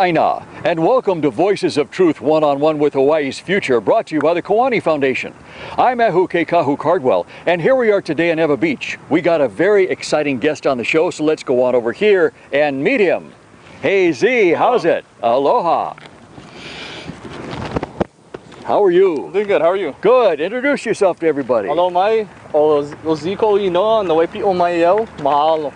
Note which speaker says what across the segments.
Speaker 1: Aina, and welcome to Voices of Truth One-on-One with Hawaii's Future, brought to you by the Kiwani Foundation. I'm Ahu Keikahu Cardwell, and here we are today in Ewa Beach. We got a very exciting guest on the show, so let's go on over here and meet him. Hey Z, how's it? Aloha. How are you?
Speaker 2: Doing good, how are you?
Speaker 1: Good. Introduce yourself to everybody.
Speaker 2: Hello, mai. O Ziko inoa na waipi o mai yao. Mahalo.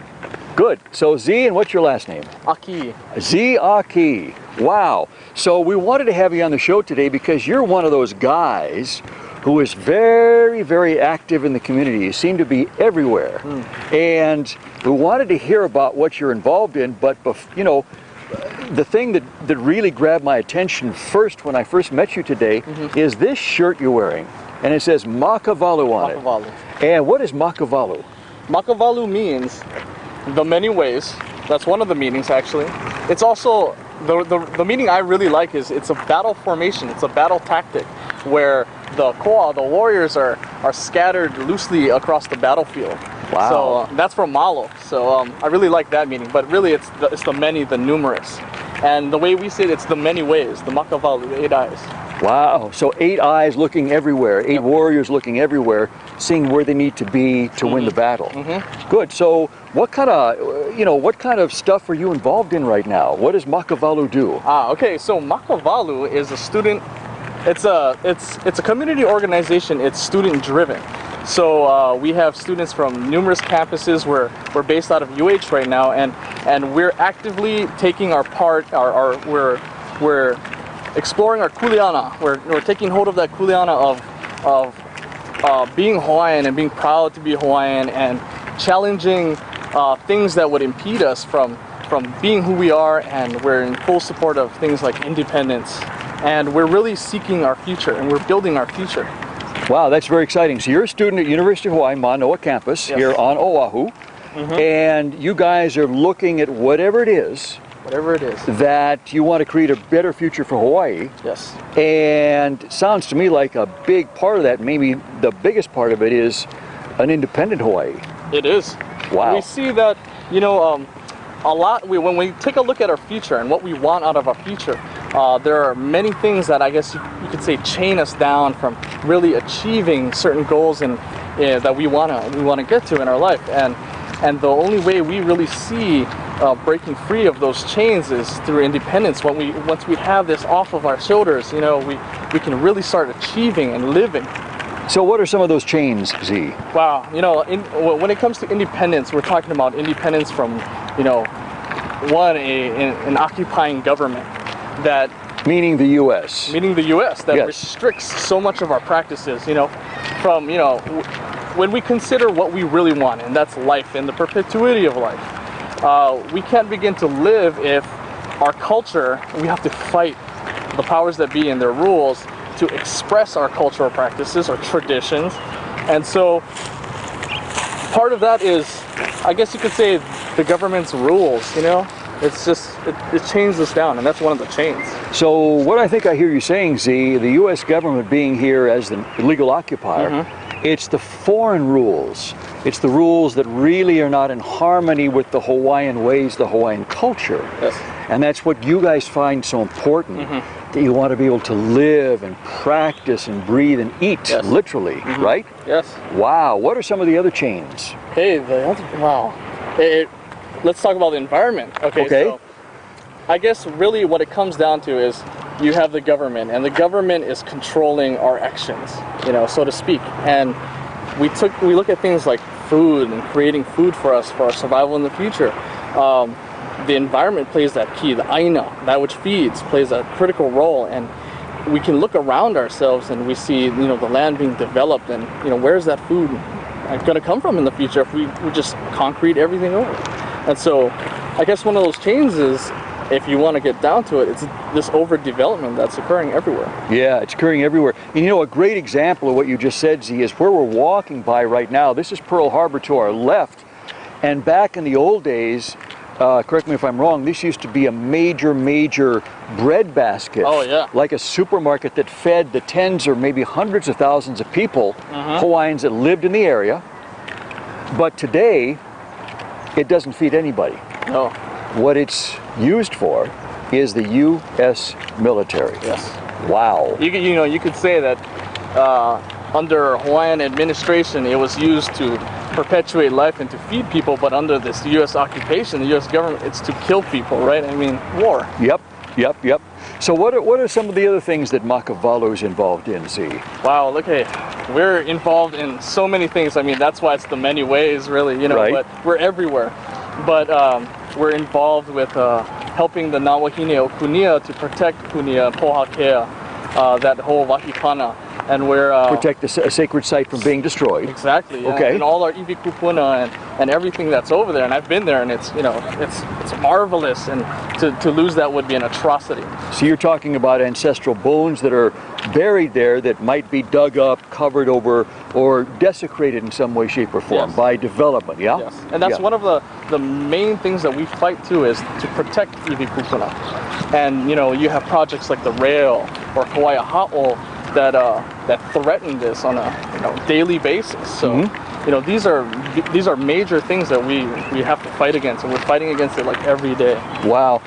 Speaker 1: Good. So Z, and what's your last name?
Speaker 2: Aki.
Speaker 1: Z Aki. Wow. So we wanted to have you on the show today because you're one of those guys who is very, very active in the community. You seem to be everywhere. And we wanted to hear about what you're involved in, but you know, the thing that really grabbed my attention first when I first met you today is this shirt you're wearing. And it says Makawalu on
Speaker 2: Makawalu.
Speaker 1: it. And what is Makawalu?
Speaker 2: Makawalu means the many ways. That's one of the meanings, actually. It's also, the meaning I really like is it's a battle formation. It's a battle tactic where the koa, the warriors are scattered loosely across the battlefield.
Speaker 1: Wow.
Speaker 2: So that's from Malo. So I really like that meaning. But really it's the many, the numerous. And the way we say it, it's the many ways. The Makawalu, 8 eyes.
Speaker 1: Wow. So 8 eyes looking everywhere, 8 warriors looking everywhere, seeing where they need to be to win the battle. Good. So what kind of stuff are you involved in right now? What does Makawalu do?
Speaker 2: Okay. So Makawalu is a student. It's a community organization. It's student driven. So we have students from numerous campuses. We're based out of UH right now, and we're actively taking our part. We're exploring our kuleana. We're taking hold of that kuleana of being Hawaiian and being proud to be Hawaiian, and challenging things that would impede us from being who we are. And we're in full support of things like independence. And we're really seeking our future, and we're building our future.
Speaker 1: Wow, that's very exciting. So you're a student at University of Hawaii Manoa campus here on Oahu, and you guys are looking at whatever it is that you want to create a better future for Hawaii.
Speaker 2: Yes. And
Speaker 1: it sounds to me like a big part of that, maybe the biggest part of it, is an independent Hawaii.
Speaker 2: It is.
Speaker 1: Wow.
Speaker 2: We see that, you know, a lot, when we take a look at our future and what we want out of our future, there are many things that I guess you could say chain us down from really achieving certain goals and that we wanna get to in our life. And the only way we really see breaking free of those chains is through independence. Once we have this off of our shoulders, you know, we can really start achieving and living.
Speaker 1: So what are some of those chains, Z?
Speaker 2: Wow, you know, when it comes to independence, we're talking about independence from, you know, an occupying government that...
Speaker 1: Meaning the U.S.
Speaker 2: Meaning the U.S. that restricts so much of our practices, you know, from, you know, when we consider what we really want, and that's life and the perpetuity of life, we can't begin to live if our culture, we have to fight the powers that be and their rules to express our cultural practices or traditions. And so part of that is, I guess you could say, the government's rules, you know? It's just, it chains us down, and that's one of the chains.
Speaker 1: So what I think I hear you saying, Z, the U.S. government being here as the legal occupier, it's the foreign rules. It's the rules that really are not in harmony with the Hawaiian ways, the Hawaiian culture.
Speaker 2: Yes.
Speaker 1: And that's what you guys find so important, that you want to be able to live and practice and breathe and eat, literally, right?
Speaker 2: Yes.
Speaker 1: Wow. What are some of the other chains?
Speaker 2: Hey, wow. Let's talk about the environment. Okay. So I guess really what it comes down to is you have the government, and the government is controlling our actions, you know, so to speak. And we look at things like food and creating food for us, for our survival in the future. The environment plays that key. The aina, that which feeds, plays a critical role. And we can look around ourselves and we see, you know, the land being developed, and, you know, where's that food going to come from in the future if we just concrete everything over? And so I guess one of those chains is, if you want to get down to it, it's this overdevelopment that's occurring everywhere. Yeah, it's occurring everywhere.
Speaker 1: And you know, a great example of what you just said, Z, is where we're walking by right now. This is Pearl Harbor to our left. And back in the old days, correct me if I'm wrong, this used to be a major bread basket.
Speaker 2: Oh, yeah.
Speaker 1: Like a supermarket that fed the tens or maybe hundreds of thousands of people, Hawaiians that lived in the area. But today, it doesn't feed anybody.
Speaker 2: No.
Speaker 1: What it's used for is the U.S. military.
Speaker 2: Yes.
Speaker 1: Wow.
Speaker 2: You could say that under Hawaiian administration, it was used to perpetuate life and to feed people, but under this U.S. occupation, the U.S. government, it's to kill people, right? I mean, war.
Speaker 1: Yep. So what are some of the other things that Makawalu is involved in, Z?
Speaker 2: Wow, look, hey, we're involved in so many things. I mean, that's why it's the many ways, really,
Speaker 1: right.
Speaker 2: But we're everywhere. But we're involved with helping the Nawahine o Kunia to protect Kunia, Pohakea, that whole Wahikana. And we're
Speaker 1: protect a sacred site from being destroyed.
Speaker 2: Exactly. Yeah.
Speaker 1: Okay.
Speaker 2: And all our iwi kupuna and everything that's over there. And I've been there, and it's it's marvelous. And to lose that would be an atrocity.
Speaker 1: So you're talking about ancestral bones that are buried there that might be dug up, covered over, or desecrated in some way, shape, or form by development. Yeah.
Speaker 2: Yes. And that's one of the main things that we fight too, is to protect iwi kupuna. And you have projects like the rail or Kauai Ha'o that threaten this on a daily basis. So these are major things that we have to fight against, and we're fighting against it like every day.
Speaker 1: Wow.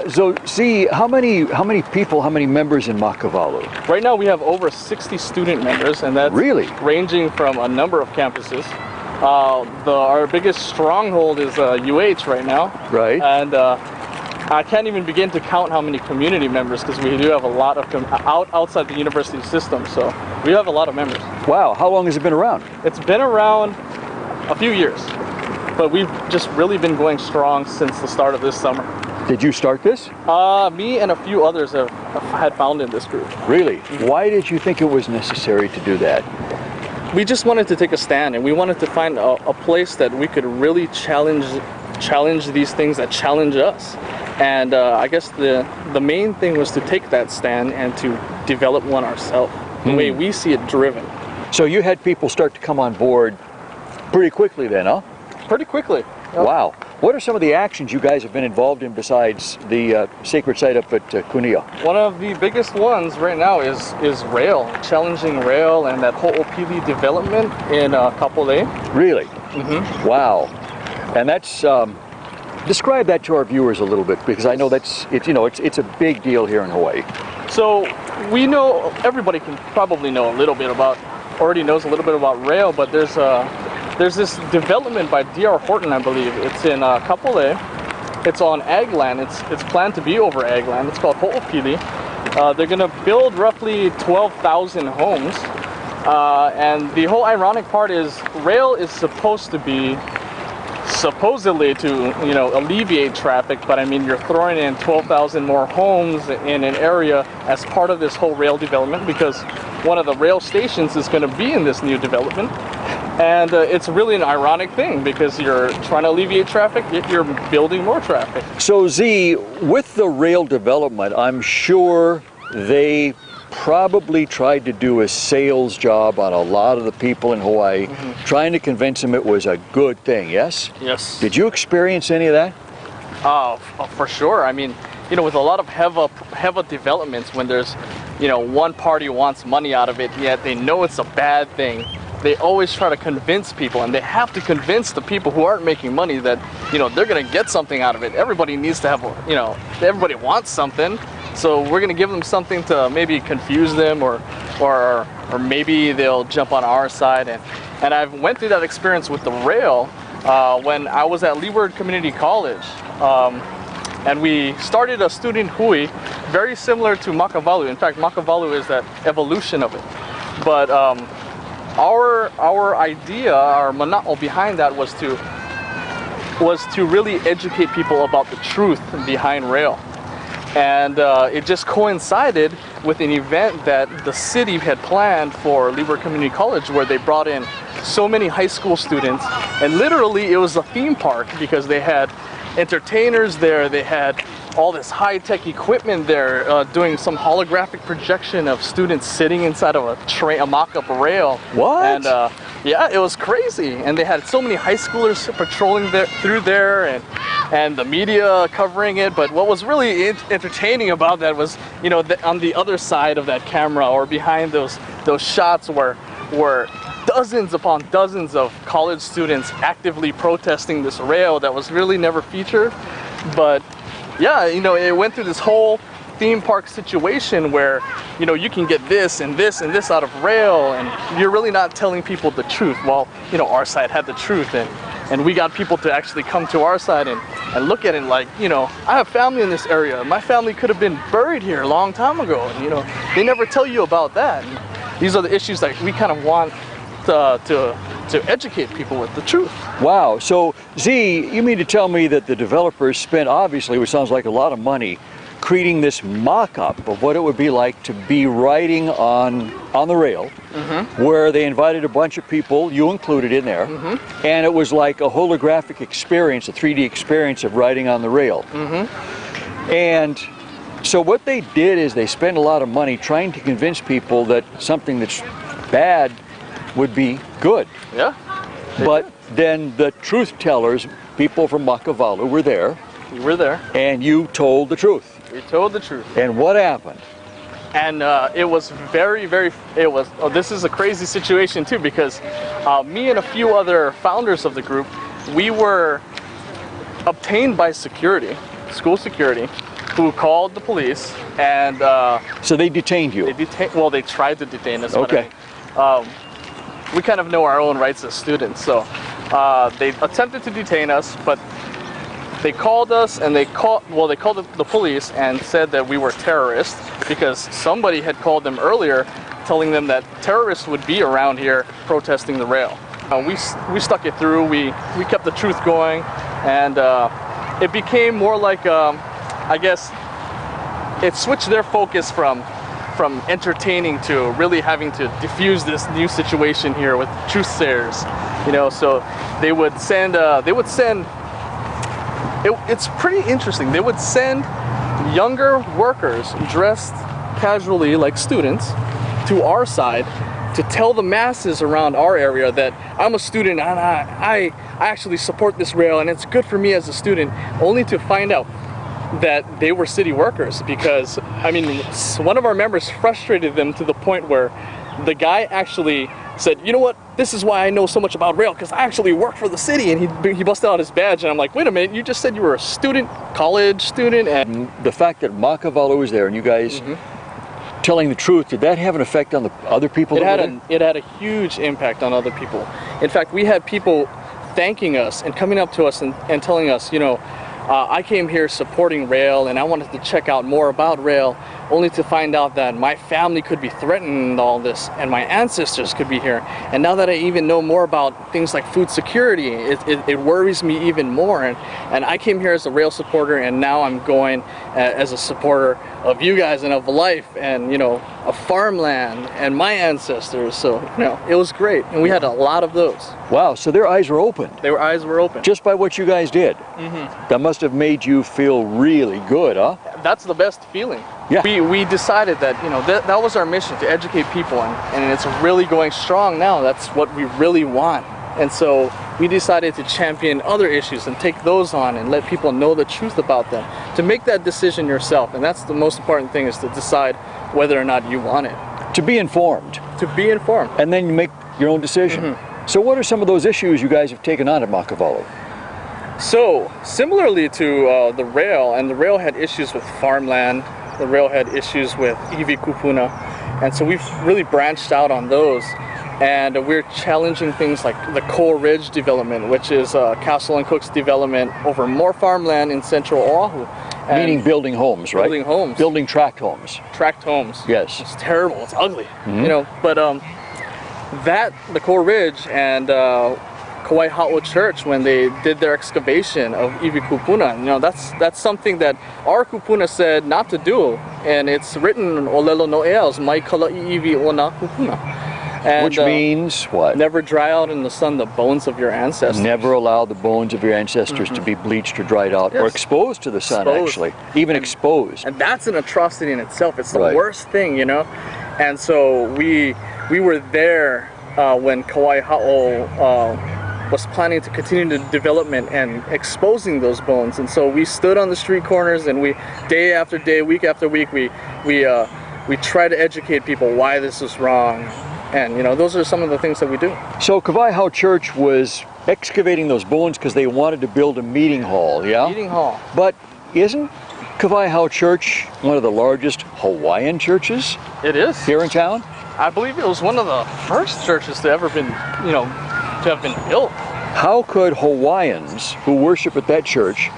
Speaker 1: So see, how many people, how many members in Makawalu?
Speaker 2: Right now we have over 60 student members, and that's
Speaker 1: really
Speaker 2: ranging from a number of campuses. Our biggest stronghold is UH right now.
Speaker 1: Right.
Speaker 2: And I can't even begin to count how many community members, because we do have a lot of outside the university system. So we have a lot of members. Wow.
Speaker 1: How long has it been around?
Speaker 2: It's been around a few years, but we've just really been going strong since the start of this summer.
Speaker 1: Did you start this?
Speaker 2: Me and a few others had founded this group.
Speaker 1: Really? Why did you think it was necessary to do that?
Speaker 2: We just wanted to take a stand, and we wanted to find a place that we could really challenge these things that challenge us. And I guess the main thing was to take that stand and to develop one ourselves, the way we see it driven.
Speaker 1: So you had people start to come on board pretty quickly then, huh?
Speaker 2: Pretty quickly. Yep.
Speaker 1: Wow. What are some of the actions you guys have been involved in besides the sacred site up at Kunia?
Speaker 2: One of the biggest ones right now is rail, challenging rail and that ho'opili development in Kapolei.
Speaker 1: Really? Mm-hmm. Wow. And that's describe that to our viewers a little bit, because I know it's a big deal here in Hawaii.
Speaker 2: So we know, everybody can probably know already knows a little bit about rail, but there's this development by D.R. Horton, I believe. It's in Kapolei. It's on ag land. It's planned to be over ag land. It's called Ho'opili. They're going to build roughly 12,000 homes. And the whole ironic part is rail is supposedly to alleviate traffic, but I mean, you're throwing in 12,000 more homes in an area as part of this whole rail development, because one of the rail stations is going to be in this new development. And it's really an ironic thing, because you're trying to alleviate traffic, yet you're building more traffic.
Speaker 1: So Z, with the rail development, I'm sure they probably tried to do a sales job on a lot of the people in Hawaii, trying to convince them it was a good thing, yes?
Speaker 2: Yes.
Speaker 1: Did you experience any of that?
Speaker 2: For sure. I mean, with a lot of HEVA developments, when there's, one party wants money out of it, yet they know it's a bad thing, they always try to convince people, and they have to convince the people who aren't making money that, they're going to get something out of it. Everybody needs to have, everybody wants something. So we're going to give them something to maybe confuse them, or maybe they'll jump on our side. And I went through that experience with the rail when I was at Leeward Community College. And we started a student hui, very similar to Makawalu. In fact, Makawalu is that evolution of it. But our idea, our mana'o behind that was to really educate people about the truth behind rail. And it just coincided with an event that the city had planned for Leeward Community College, where they brought in so many high school students, and literally it was a theme park, because they had entertainers there, they had all this high-tech equipment there, doing some holographic projection of students sitting inside of a mock-up rail.
Speaker 1: What?
Speaker 2: And yeah, it was crazy. And they had so many high schoolers patrolling through there, and the media covering it. But what was really entertaining about that was, on the other side of that camera, or behind those shots, were dozens upon dozens of college students actively protesting this rail that was really never featured. But Yeah, you know, it went through this whole theme park situation where, you know, you can get this and this and this out of rail, and you're really not telling people the truth. Well, you know, our side had the truth, and we got people to actually come to our side and look at it like, you know, I have family in this area. My family could have been buried here a long time ago, and, you know, they never tell you about that. And these are the issues that we kind of want to educate people with the truth.
Speaker 1: Wow. So, Z, you mean to tell me that the developers spent, obviously, which sounds like a lot of money, creating this mock-up of what it would be like to be riding on the rail, where they invited a bunch of people, you included in there, and it was like a holographic experience, a 3D experience of riding on the rail. And so what they did is they spent a lot of money trying to convince people that something that's bad would be good.
Speaker 2: Yeah.
Speaker 1: But then the truth tellers, people from Makawalu, were there.
Speaker 2: You were there.
Speaker 1: And you told the truth.
Speaker 2: We told the truth.
Speaker 1: And what happened?
Speaker 2: And it was this is a crazy situation too, because me and a few other founders of the group, we were obtained by security, school security, who called the police, and
Speaker 1: so they detained you.
Speaker 2: They tried to detain us.
Speaker 1: Okay.
Speaker 2: But, we kind of know our own rights as students, so they attempted to detain us, but they called us, and they called the police and said that we were terrorists because somebody had called them earlier telling them that terrorists would be around here protesting the rail. We stuck it through, we kept the truth going, and it became more like, I guess, it switched their focus from entertaining to really having to diffuse this new situation here with truth sayers, you know. So they would send it's pretty interesting. They would send younger workers dressed casually like students to our side to tell the masses around our area that I'm a student and I actually support this rail and it's good for me as a student, only to find out that they were city workers. Because, I mean, one of our members frustrated them to the point where the guy actually said, you know what, this is why I know so much about rail, because I actually work for the city. And he busted out his badge, and I'm like, wait a minute, you just said you were a student, college student. And
Speaker 1: the fact that Makawalu was there and you guys telling the truth, did that have an effect on the other people?
Speaker 2: It had a huge impact on other people. In fact, we had people thanking us and coming up to us and telling us, you know, I came here supporting rail and I wanted to check out more about rail, only to find out that my family could be threatened in all this and my ancestors could be here. And now that I even know more about things like food security, it worries me even more. And I came here as a rail supporter, and now I'm going as a supporter of you guys and of life and, you know, of farmland and my ancestors. So, you know, it was great. And we had a lot of those.
Speaker 1: Wow, so their eyes were opened.
Speaker 2: Their eyes were open.
Speaker 1: Just by what you guys did. That must have made you feel really good, huh?
Speaker 2: That's the best feeling.
Speaker 1: Yeah.
Speaker 2: We decided that, you know, that was our mission, to educate people, and it's really going strong now. That's what we really want. And so we decided to champion other issues and take those on and let people know the truth about them, to make that decision yourself. And that's the most important thing, is to decide whether or not you want it.
Speaker 1: To be informed.
Speaker 2: To be informed.
Speaker 1: And then you make your own decision. So what are some of those issues you guys have taken on at Makawalu?
Speaker 2: So, similarly to the rail, and the rail had issues with farmland, the rail had issues with iwi kupuna, and so we've really branched out on those. And we're challenging things like the Coal Ridge development, which is Castle and Cook's development over more farmland in central Oahu.
Speaker 1: Meaning building homes, right?
Speaker 2: Building homes.
Speaker 1: Building tract homes.
Speaker 2: Tract homes.
Speaker 1: Yes.
Speaker 2: It's terrible, it's ugly, you know, but the Coal Ridge and Kauai Ha'o Church, when they did their excavation of iwi kupuna, you know, that's something that our kupuna said not to do, and it's written in Olelo No'ea's Mai Kala'i iwi ona kupuna. And,
Speaker 1: which means what?
Speaker 2: Never dry out in the sun the bones of your ancestors.
Speaker 1: Never allow the bones of your ancestors to be bleached or dried out, or exposed to the sun, actually. Even exposed.
Speaker 2: And that's an atrocity in itself. It's the worst thing, you know? And so we were there when Kauai Ha'o was planning to continue the development and exposing those bones. And so we stood on the street corners, and we, day after day, week after week, we try to educate people why this is wrong. And, you know, those are some of the things that we do.
Speaker 1: So Kauai Ha'o Church was excavating those bones because they wanted to build a meeting hall, yeah?
Speaker 2: Meeting hall.
Speaker 1: But isn't Kawaiʻau Church, one of the largest Hawaiian churches
Speaker 2: It is.
Speaker 1: here in town?
Speaker 2: I believe it was one of the first churches to ever been, to have been built.
Speaker 1: How could Hawaiians who worship at that church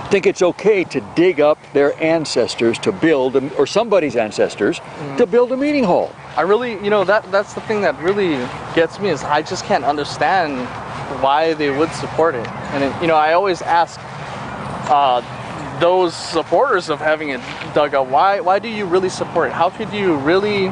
Speaker 1: think it's okay to dig up their ancestors to build, or somebody's ancestors, to build a meeting hall?
Speaker 2: I really, that's the thing that really gets me, is I just can't understand why they would support it. And I always ask those supporters of having it dug up, why do you really support it? How could you really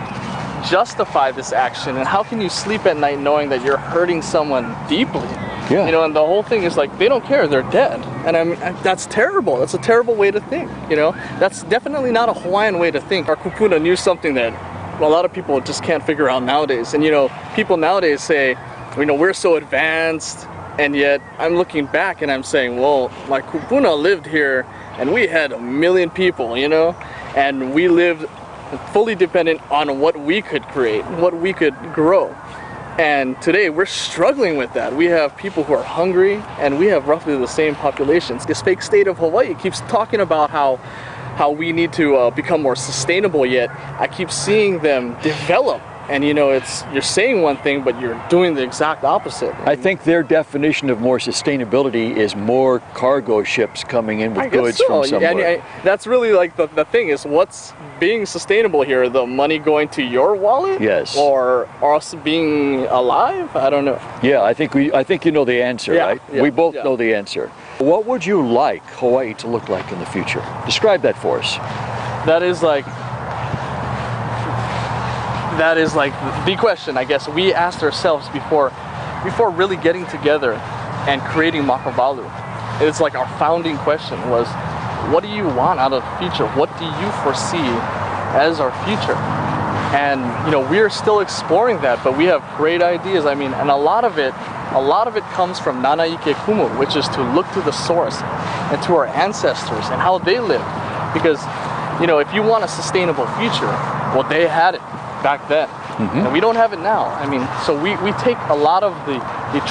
Speaker 2: justify this action, and how can you sleep at night knowing that you're hurting someone deeply?
Speaker 1: Yeah.
Speaker 2: And the whole thing is like, they don't care, they're dead. And I mean, that's terrible. That's a terrible way to think, That's definitely not a Hawaiian way to think. Our kupuna knew something that a lot of people just can't figure out nowadays. And people nowadays say, we're so advanced, and yet I'm looking back and I'm saying, well, my kupuna lived here and we had 1 million people, and we lived fully dependent on what we could create, what we could grow. And today we're struggling with that. We have people who are hungry, and we have roughly the same populations. This fake state of Hawaii keeps talking about how we need to become more sustainable, yet I keep seeing them develop. And you're saying one thing, but you're doing the exact opposite.
Speaker 1: I think their definition of more sustainability is more cargo ships coming in with goods from somewhere.
Speaker 2: And that's really like the thing is, what's being sustainable here? The money going to your wallet?
Speaker 1: Yes.
Speaker 2: Or us being alive? I don't know.
Speaker 1: Yeah, I think you know the answer, right?
Speaker 2: Yeah,
Speaker 1: we both know the answer. What would you like Hawaii to look like in the future? Describe that for us.
Speaker 2: That is like the question, I guess, we asked ourselves before really getting together and creating Makawalu. It's like our founding question was, what do you want out of the future? What do you foresee as our future? And we're still exploring that, but we have great ideas. I mean, and a lot of it comes from Nanaike Kumu, which is to look to the source and to our ancestors and how they lived. Because if you want a sustainable future, well, they had it back then, and we don't have it now. I mean, so we take a lot of the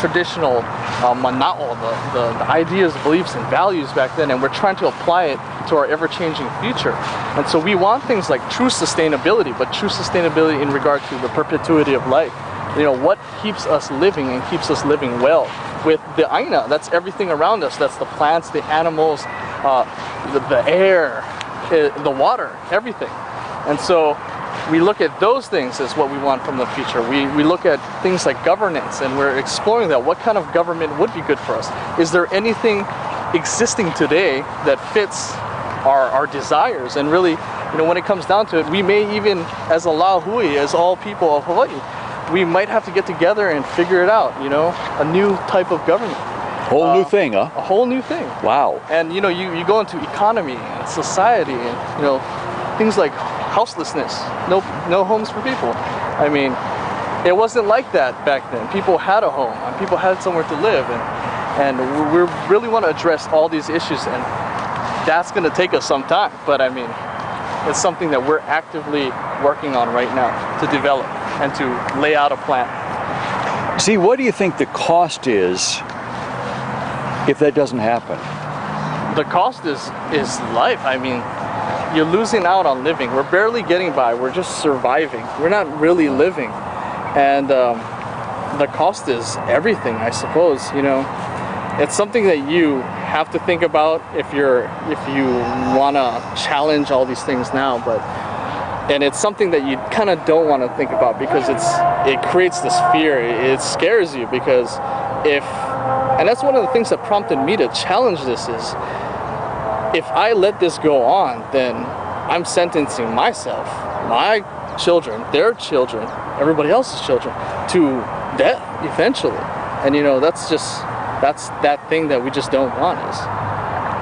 Speaker 2: traditional mana'o, the ideas, beliefs, and values back then, and we're trying to apply it to our ever-changing future. And so we want things like true sustainability, but true sustainability in regard to the perpetuity of life. What keeps us living and keeps us living well. With the aina, that's everything around us. That's the plants, the animals, the air, the water, everything. And so we look at those things as what we want from the future. We look at things like governance, and we're exploring that. What kind of government would be good for us? Is there anything existing today that fits our desires? And really, when it comes down to it, we may even, as a Lahui, as all people of Hawaii, we might have to get together and figure it out, a new type of government.
Speaker 1: Whole new thing, huh?
Speaker 2: A whole new thing.
Speaker 1: Wow.
Speaker 2: And you go into economy and society, and things like houselessness, no homes for people. I mean, it wasn't like that back then. People had a home, and people had somewhere to live, and we really want to address all these issues, and that's going to take us some time. But I mean, it's something that we're actively working on right now to develop and to lay out a plan.
Speaker 1: See, what do you think the cost is if that doesn't happen?
Speaker 2: The cost is life. I mean, you're losing out on living. We're barely getting by. We're just surviving. We're not really living. And the cost is everything, I suppose. It's something that you have to think about if you want to challenge all these things now. And it's something that you kind of don't want to think about, because it creates this fear. It scares you, because and that's one of the things that prompted me to challenge this is, if I let this go on, then I'm sentencing myself, my children, their children, everybody else's children to death eventually. And that's that thing that we just don't want, is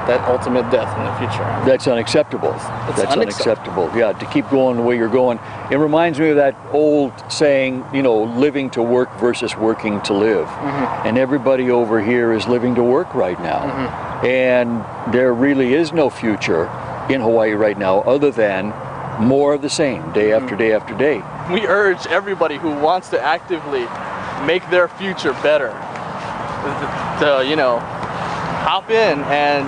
Speaker 2: that ultimate death in the future.
Speaker 1: That's unacceptable. That's unacceptable. Yeah, to keep going the way you're going. It reminds me of that old saying, living to work versus working to live. And everybody over here is living to work right now. And there really is no future in Hawaii right now other than more of the same, day after day after day.
Speaker 2: We urge everybody who wants to actively make their future better to, hop in and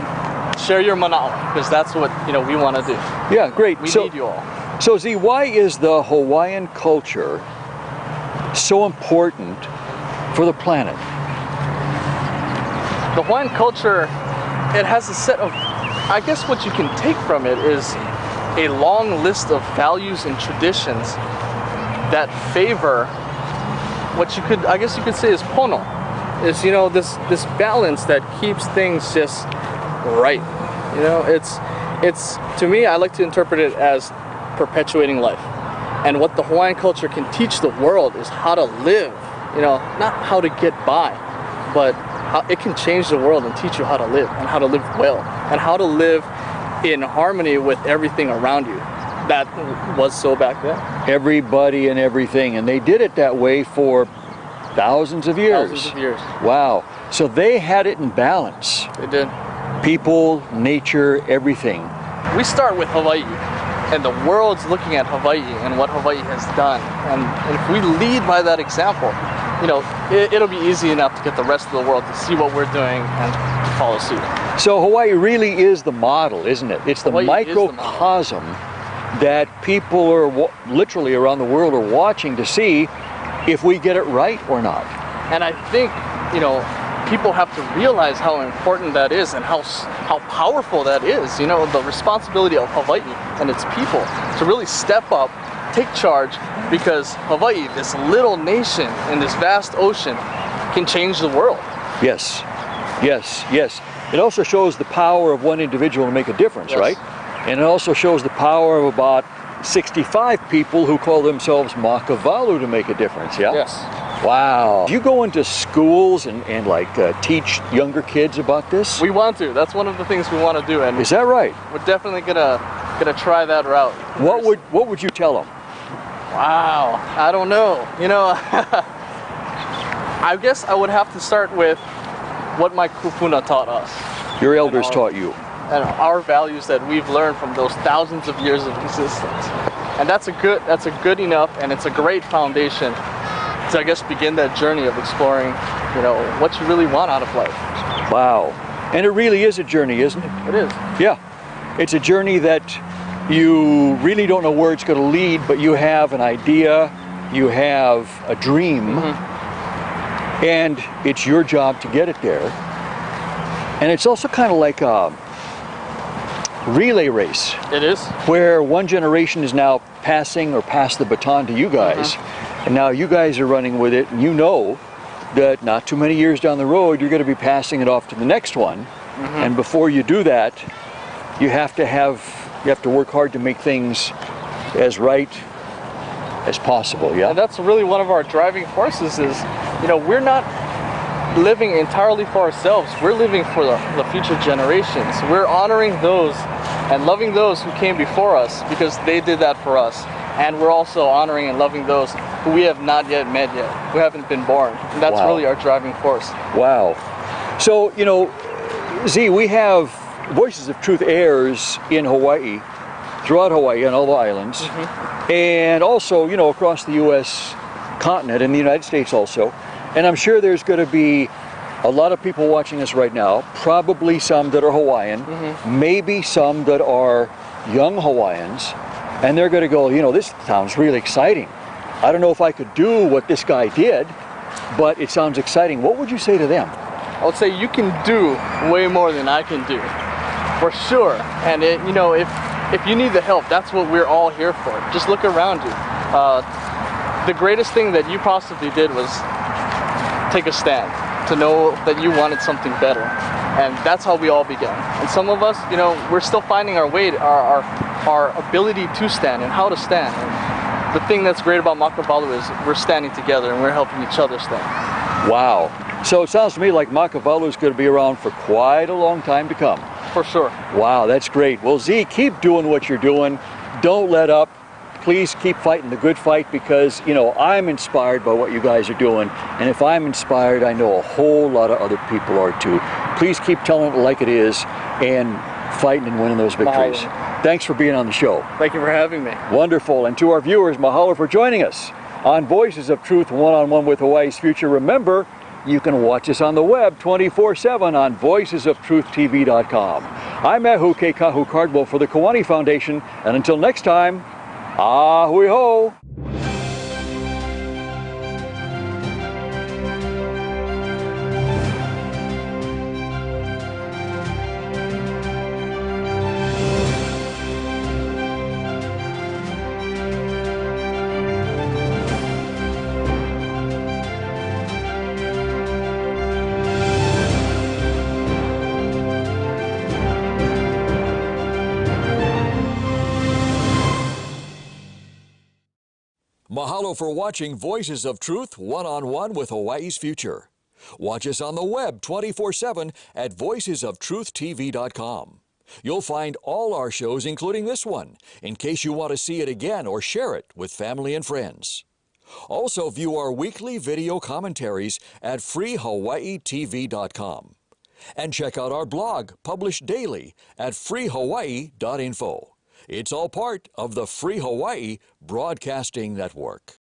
Speaker 2: share your manao, because that's what we want to do.
Speaker 1: Yeah, great.
Speaker 2: We need you all.
Speaker 1: So Z, why is the Hawaiian culture so important for the planet?
Speaker 2: The Hawaiian culture, it has a set of, I guess what you can take from it is a long list of values and traditions that favor what you could, I guess you could say, is pono. Is this balance that keeps things just right. It's to me, I like to interpret it as perpetuating life. And what the Hawaiian culture can teach the world is how to live. Not how to get by, but how it can change the world and teach you how to live, and how to live well, and how to live in harmony with everything around you. That was so back then.
Speaker 1: Everybody and everything, and they did it that way for thousands of years.
Speaker 2: Thousands of years.
Speaker 1: Wow. So they had it in balance.
Speaker 2: They did.
Speaker 1: People, nature, everything.
Speaker 2: We start with Hawaii, and the world's looking at Hawaii and what Hawaii has done. And if we lead by that example, it'll be easy enough to get the rest of the world to see what we're doing and follow suit.
Speaker 1: So Hawaii really is the model, isn't it? It's the
Speaker 2: Hawaii
Speaker 1: microcosm that people are literally around the world are watching to see if we get it right or not.
Speaker 2: And I think, people have to realize how important that is and how powerful that is. The responsibility of Hawaii and its people to really step up, take charge, because Hawaii, this little nation in this vast ocean, can change the world.
Speaker 1: Yes, yes, yes. It also shows the power of one individual to make a difference,
Speaker 2: Yes.
Speaker 1: right? And it also shows the power of about 65 people who call themselves Makawalu to make a difference, yeah?
Speaker 2: Yes.
Speaker 1: Wow. Do you go into schools and teach younger kids about this?
Speaker 2: We want to. That's one of the things we want to do, and
Speaker 1: Is that right?
Speaker 2: we're definitely gonna try that route.
Speaker 1: What would you tell them?
Speaker 2: Wow, I don't know. I guess I would have to start with what my kupuna taught us,
Speaker 1: Your elders taught you.
Speaker 2: and our values that we've learned from those thousands of years of existence. And that's a good enough, and it's a great foundation to, I guess, begin that journey of exploring, what you really want out of life.
Speaker 1: Wow. And it really is a journey, isn't it?
Speaker 2: It is.
Speaker 1: Yeah. It's a journey that you really don't know where it's going to lead, but you have an idea, you have a dream, and it's your job to get it there. And it's also kind of like a relay race,
Speaker 2: It is.
Speaker 1: where one generation is now passed the baton to you guys, and now you guys are running with it, and you know that not too many years down the road you're going to be passing it off to the next one. And before you do that, you have to work hard to make things as right as possible. Yeah.
Speaker 2: And that's really one of our driving forces is, we're not living entirely for ourselves. We're living for the future generations. We're honoring those and loving those who came before us because they did that for us. And we're also honoring and loving those who we have not yet met yet, who haven't been born. And that's
Speaker 1: Wow.
Speaker 2: really our driving force.
Speaker 1: Wow. So, Z, we have Voices of Truth airs in Hawaii, throughout Hawaii and all the islands, and also, across the U.S. continent and the United States also. And I'm sure there's going to be a lot of people watching us right now, probably some that are Hawaiian, maybe some that are young Hawaiians, and they're going to go, this sounds really exciting. I don't know if I could do what this guy did, but it sounds exciting. What would you say to them?
Speaker 2: I would say you can do way more than I can do, for sure. And if you need the help, that's what we're all here for. Just look around you. The greatest thing that you possibly did was take a stand, to know that you wanted something better. And that's how we all began. And some of us, we're still finding our way, our ability to stand and how to stand. And the thing that's great about Makawalu is we're standing together and we're helping each other stand.
Speaker 1: Wow. So it sounds to me like Makawalu is going to be around for quite a long time to come.
Speaker 2: For sure.
Speaker 1: Wow, that's great. Well, Z, keep doing what you're doing. Don't let up. Please keep fighting the good fight because, I'm inspired by what you guys are doing. And if I'm inspired, I know a whole lot of other people are too. Please keep telling it like it is and fighting and winning those victories.
Speaker 2: Mahalo.
Speaker 1: Thanks for being on the show.
Speaker 2: Thank you for having me.
Speaker 1: Wonderful. And to our viewers, mahalo for joining us on Voices of Truth, one-on-one with Hawaii's Future. Remember, you can watch us on the web 24/7 on voicesoftruth.tv.com. I'm Ehu Keikahu Cardwell for the Kiwani Foundation, and until next time, ahui ho! Mahalo for watching Voices of Truth one-on-one with Hawaii's Future. Watch us on the web 24/7 at voicesoftruth.tv.com. You'll find all our shows, including this one, in case you want to see it again or share it with family and friends. Also view our weekly video commentaries at freehawaiitv.com. And check out our blog, published daily, at freehawaii.info. It's all part of the Free Hawaii Broadcasting Network.